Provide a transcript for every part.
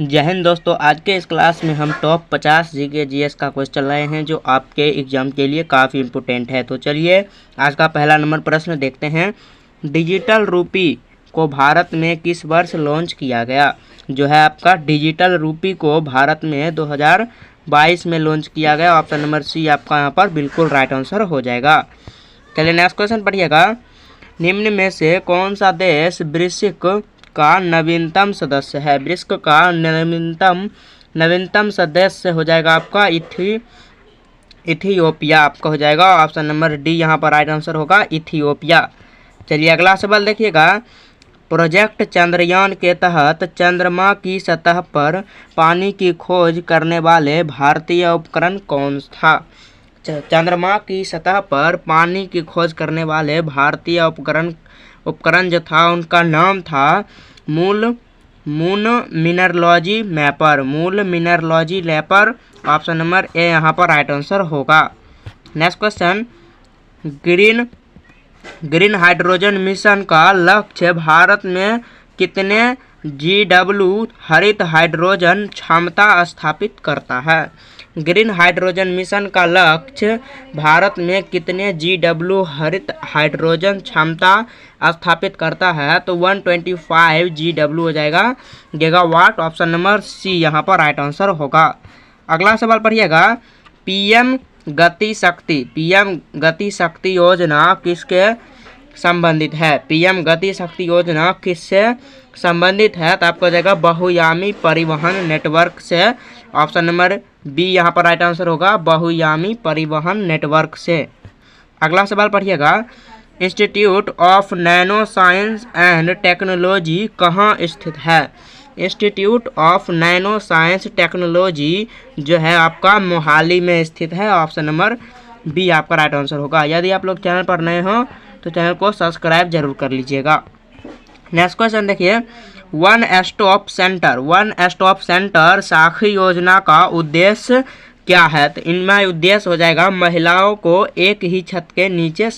जय हिंद दोस्तों, आज के इस क्लास में हम टॉप 50 जीके जीएस का क्वेश्चन लाए हैं जो आपके एग्जाम के लिए काफ़ी इम्पोर्टेंट है। तो चलिए आज का पहला नंबर प्रश्न देखते हैं। डिजिटल रूपी को भारत में किस वर्ष लॉन्च किया गया? जो है आपका डिजिटल रूपी को भारत में 2022 में लॉन्च किया गया। ऑप्शन नंबर सी आपका यहाँ पर बिल्कुल राइट आंसर हो जाएगा। चलिए नेक्स्ट क्वेश्चन पढ़िएगा। निम्न में से कौन सा देश ब्रिक्स का नवीनतम सदस्य है? ब्रिक्स का नवीनतम सदस्य हो जाएगा आपका इथियोपिया आपका हो जाएगा। ऑप्शन नंबर डी यहाँ पर राइट आंसर होगा, इथियोपिया। चलिए अगला सवाल देखिएगा। प्रोजेक्ट चंद्रयान के तहत चंद्रमा की सतह पर पानी की खोज करने वाले भारतीय उपकरण कौन था? चंद्रमा की सतह पर पानी की खोज करने वाले भारतीय उपकरण जो था उनका नाम था moon mineralogy mapper. Option number A यहाँ पर राइट आंसर होगा। Next question. Green hydrogen mission का लक्ष्य भारत में कितने GW हरित हाइड्रोजन क्षमता स्थापित करता है? ग्रीन हाइड्रोजन मिशन का लक्ष्य भारत में कितने GW हरित हाइड्रोजन क्षमता स्थापित करता है? तो 125 GW हो जाएगा, गीगावाट। ऑप्शन नंबर सी यहाँ पर राइट आंसर होगा। अगला सवाल पढ़िएगा। पीएम गति शक्ति योजना किसके संबंधित है? पीएम गति शक्ति योजना किससे संबंधित है? तो आपको हो जाएगा बहुयामी परिवहन नेटवर्क से। ऑप्शन नंबर बी यहाँ पर राइट आंसर होगा, बहुयामी परिवहन नेटवर्क से। अगला सवाल पढ़िएगा। Institute of nano science and technology कहाँ स्थित है? Institute of nano science technology जो है आपका मोहाली में स्थित है। ऑप्शन नंबर बी आपका राइट आंसर होगा। यदि आप लोग चैनल पर नए हो तो चैनल को सब्सक्राइब जरूर कर लीजिएगा। नेक्स्ट क्वेश्चन देखिए। वन स्टॉप सेंटर साखी योजना का उद्देश्य क्या है? तो इनमें उद्देश्य हो जाएगा महिलाओं को एक ही छत के नीचे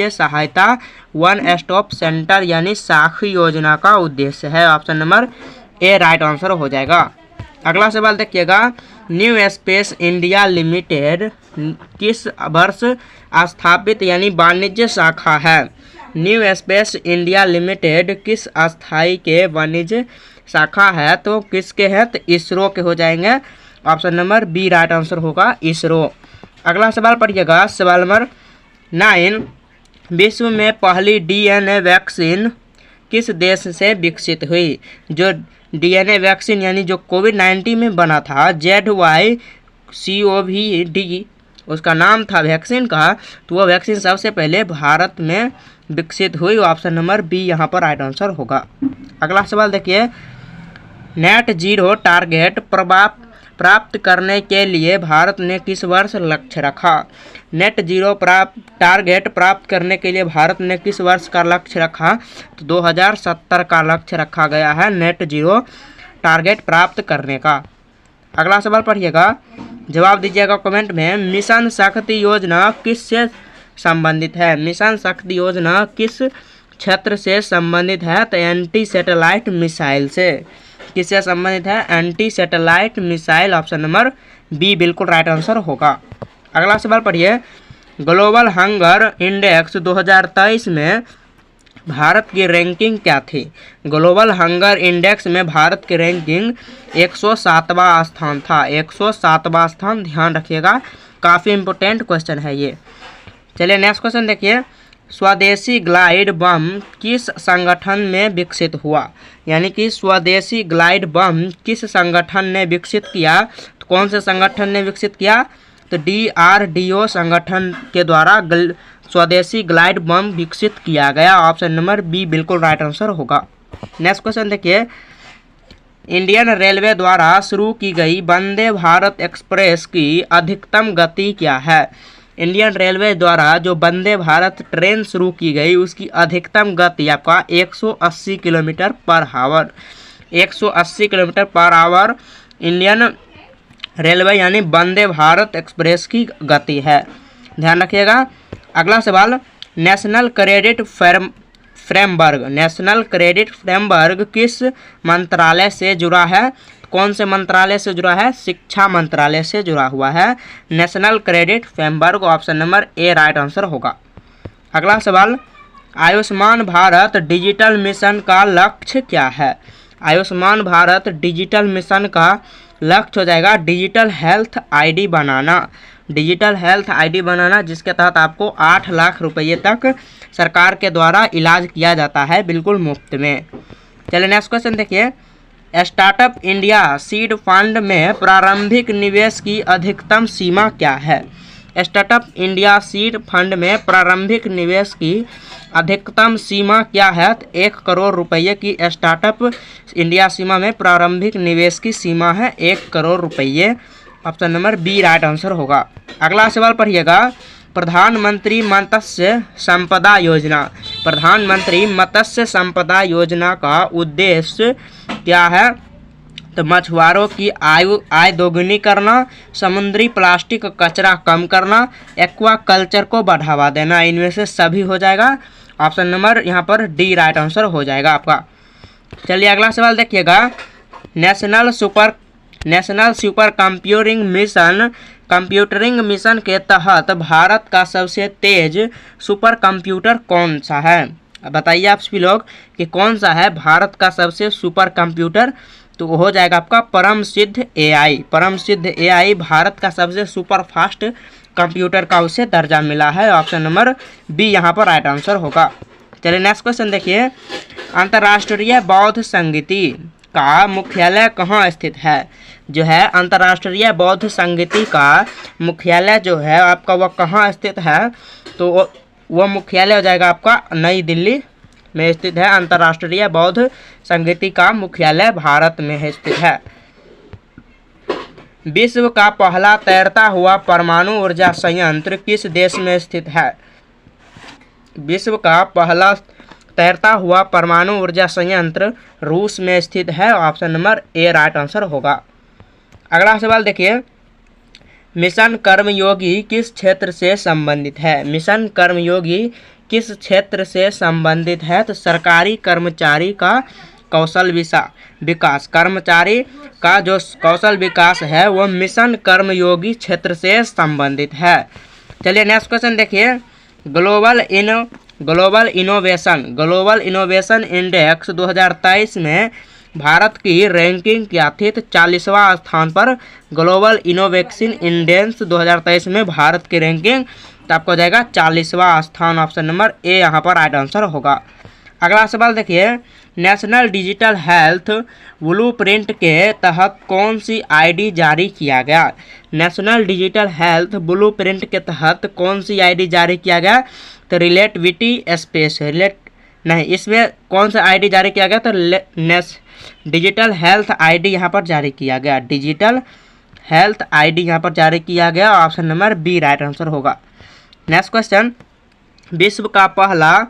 सहायता। वन स्टॉप सेंटर यानी साखी योजना का उद्देश्य है। Option number A right answer हो जाएगा। अगला सवाल देखिएगा। न्यू स्पेस इंडिया लिमिटेड किस वर्ष स्थापित यानी वाणिज्य शाखा है? न्यू स्पेस इंडिया लिमिटेड किस अस्थाई के वाणिज्य शाखा है? तो किसके है? तो इसरो के हो जाएंगे। Option number B right answer होगा, इसरो। अगला सवाल पढ़िएगा। सवाल नंबर 9। विश्व में पहली DNA वैक्सीन किस देश से विकसित हुई? जो DNA वैक्सीन यानी जो कोविड-19 में बना था ZyCoV-D उसका नाम था वैक्सीन का, तो वह वैक्सीन सबसे पहले भारत में विकसित हुई। ऑप्शन नंबर बी यहाँ पर राइट आंसर होगा। अगला सवाल देखिए। नेट जीरो टारगेट प्राप्त करने के लिए भारत ने किस वर्ष लक्ष्य रखा? नेट जीरो टारगेट प्राप्त करने के लिए भारत ने किस वर्ष का लक्ष्य रखा? तो 2070 का लक्ष्य रखा गया है नेट जीरो टारगेट प्राप्त करने का। अगला सवाल पढ़िएगा, जवाब दीजिएगा कमेंट में। मिशन शक्ति योजना किससे संबंधित है? मिशन शक्ति योजना किस क्षेत्र से संबंधित है? तो एंटी सैटेलाइट मिसाइल से। किससे संबंधित है? Anti satellite missile. Option number B बिल्कुल राइट आंसर होगा। अगला सवाल पढ़िए। ग्लोबल हंगर इंडेक्स 2023 में भारत की रैंकिंग क्या थी? ग्लोबल हंगर इंडेक्स में भारत की रैंकिंग 107वां स्थान था। 107वां स्थान, ध्यान रखिएगा, काफ़ी इम्पोर्टेंट क्वेश्चन है ये। चलिए नेक्स्ट क्वेश्चन देखिए। स्वदेशी ग्लाइड बम किस संगठन में विकसित हुआ? यानी कि स्वदेशी ग्लाइड बम किस संगठन ने विकसित किया? तो कौन से संगठन ने विकसित किया? तो DRDO संगठन के द्वारा स्वदेशी ग्लाइड बम विकसित किया गया। ऑप्शन नंबर बी बिल्कुल राइट आंसर होगा। नेक्स्ट क्वेश्चन देखिए। इंडियन रेलवे द्वारा शुरू की गई वंदे भारत एक्सप्रेस की अधिकतम गति क्या है? इंडियन रेलवे द्वारा जो वंदे भारत ट्रेन शुरू की गई उसकी अधिकतम गति आपका 180 kilometre per hour. 180 kilometre per hour Indian railway यानी वंदे भारत एक्सप्रेस की गति है, ध्यान रखिएगा। अगला सवाल। National credit framework, national credit framework किस मंत्रालय से जुड़ा है? कौन से मंत्रालय से जुड़ा है? शिक्षा मंत्रालय से जुड़ा हुआ है national credit framework. Option number A right answer होगा। अगला सवाल, आयुष्मान भारत डिजिटल मिशन का लक्ष्य क्या है? आयुष्मान भारत डिजिटल मिशन का लक्ष्य हो जाएगा डिजिटल हेल्थ आईडी बनाना। डिजिटल हेल्थ आईडी बनाना, जिसके तहत आपको 8 लाख रुपये तक सरकार के द्वारा इलाज किया जाता है बिल्कुल मुफ्त में। चलिए नेक्स्ट क्वेश्चन देखिए, स्टार्टअप इंडिया सीड फंड में प्रारंभिक निवेश की अधिकतम सीमा क्या है? स्टार्टअप इंडिया सीड फंड में प्रारंभिक निवेश की अधिकतम सीमा क्या है? 1 करोड़ रुपये की स्टार्टअप इंडिया सीमा में प्रारंभिक निवेश की सीमा है 1 करोड़ रुपये। Option number B right answer होगा। अगला सवाल पढ़िएगा, प्रधानमंत्री मत्स्य संपदा योजना। प्रधानमंत्री मत्स्य संपदा योजना का उद्देश्य क्या है? तो मछुआरों की आय दोगुनी करना, समुद्री प्लास्टिक कचरा कम करना, एक्वा कल्चर को बढ़ावा देना। इनमें से सभी हो जाएगा। ऑप्शन नंबर यहाँ पर डी राइट आंसर हो जाएगा आपका। चलिए अगला सवाल देखिएगा, नेशनल सुपर कंप्यूटरिंग मिशन के तहत भारत का सबसे तेज सुपर कंप्यूटर कौन सा है? बताइए आप सभी लोग कि कौन सा है भारत का सबसे सुपर कंप्यूटर? तो हो जाएगा आपका परम सिद्ध एआई। परम सिद्ध एआई भारत का सबसे सुपर फास्ट कंप्यूटर का उसे दर्जा मिला है। ऑप्शन नंबर बी यहाँ पर राइट आंसर होगा। चलिए नेक्स्ट क्वेश्चन देखिए, अंतर्राष्ट्रीय बौद्ध संगीति का मुख्यालय कहाँ स्थित है? जो है अंतर्राष्ट्रीय बौद्ध संगीति का मुख्यालय जो है आपका वह कहाँ स्थित है? तो वह मुख्यालय हो जाएगा आपका नई दिल्ली में स्थित है। अंतर्राष्ट्रीय बौद्ध संगीति का मुख्यालय भारत में स्थित है। विश्व का पहला तैरता हुआ परमाणु ऊर्जा संयंत्र किस देश में स्थित है? विश्व का पहला तैरता हुआ परमाणु ऊर्जा संयंत्र रूस में स्थित है। Option number A right answer होगा। अगला सवाल देखिए, मिशन कर्मयोगी किस क्षेत्र से संबंधित है? मिशन कर्मयोगी किस क्षेत्र से संबंधित है? तो सरकारी कर्मचारी का कौशल विकास, कर्मचारी का जो कौशल विकास है वह मिशन कर्मयोगी क्षेत्र से संबंधित है। चलिए नेक्स्ट क्वेश्चन देखिए, ग्लोबल इनोवेशन इंडेक्स 2023 में भारत की रैंकिंग क्या थी? तो 40वां स्थान पर ग्लोबल इनोवेशन इंडेक्स 2023 में भारत की रैंकिंग तो आपको हो जाएगा 40वां स्थान। ऑप्शन नंबर ए यहाँ पर राइट आंसर होगा। अगला सवाल देखिए, नेशनल डिजिटल हेल्थ ब्लूप्रिंट के तहत कौन सी आईडी जारी किया गया? नेशनल डिजिटल हेल्थ ब्लूप्रिंट के तहत कौन सी आईडी जारी किया गया? तो रिलेटिविटी स्पेस इसमें कौन सा आईडी जारी किया गया? तो डिजिटल हेल्थ आईडी यहाँ पर जारी किया गया। डिजिटल हेल्थ आईडी यहाँ पर जारी किया गया। Option number B right answer होगा। नेक्स्ट क्वेश्चन, विश्व का पहला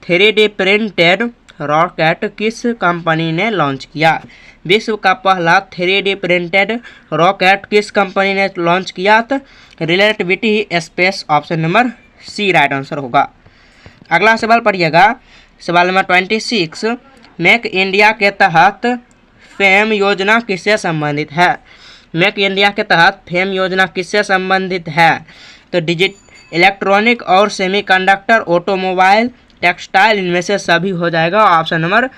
3D प्रिंटेड रॉकेट किस कंपनी ने लॉन्च किया? विश्व का पहला 3D प्रिंटेड रॉकेट किस कंपनी ने लॉन्च किया? तो relativity space. Option number C right answer होगा। अगला सवाल पढ़िएगा, सवाल नंबर 26, मेक इंडिया के तहत फेम योजना किससे संबंधित है? मेक इंडिया के तहत फेम योजना किससे संबंधित है? तो इलेक्ट्रॉनिक और सेमीकंडक्टर, ऑटोमोबाइल, टेक्सटाइल, इनमें से सभी हो जाएगा। ऑप्शन नंबर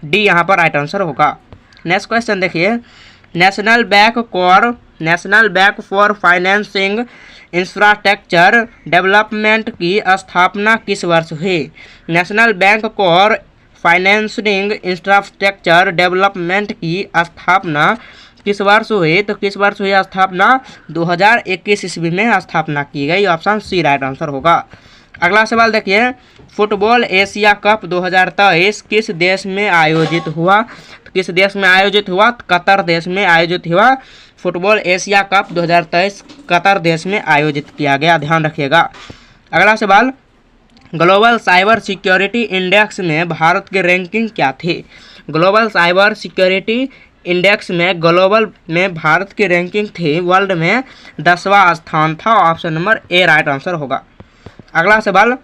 डी यहाँ पर राइट आंसर होगा। नेक्स्ट क्वेश्चन देखिए, national bank for financing infrastructure development की स्थापना किस वर्ष हुई? National bank for financing infrastructure development की स्थापना किस वर्ष हुई? तो किस वर्ष हुई स्थापना? 2021 ईस्वी में स्थापना की गई। ऑप्शन सी राइट आंसर होगा। अगला सवाल देखिए, फुटबॉल एशिया कप 2023 किस देश में आयोजित हुआ? तो किस देश में आयोजित हुआ? तो कतर देश में आयोजित हुआ। फुटबॉल एशिया कप 2023 कतर देश में आयोजित किया गया, ध्यान रखिएगा। अगला सवाल, ग्लोबल साइबर सिक्योरिटी इंडेक्स में भारत की रैंकिंग क्या थी? ग्लोबल साइबर सिक्योरिटी इंडेक्स में ग्लोबल में भारत की रैंकिंग थी वर्ल्ड में 10वां स्थान था। Option number A right answer होगा। अगला सवाल,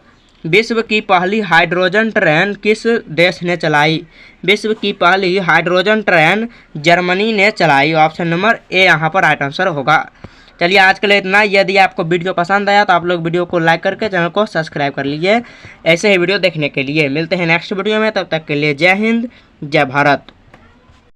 विश्व की पहली हाइड्रोजन ट्रेन किस देश ने चलाई? विश्व की पहली हाइड्रोजन ट्रेन जर्मनी ने चलाई। ऑप्शन नंबर ए यहाँ पर राइट आंसर होगा। चलिए आज के लिए इतना। यदि आपको वीडियो पसंद आया तो आप लोग वीडियो को लाइक करके चैनल को सब्सक्राइब कर लीजिए ऐसे ही वीडियो देखने के लिए। मिलते हैं नेक्स्ट वीडियो में, तब तक के लिए जय हिंद जय भारत।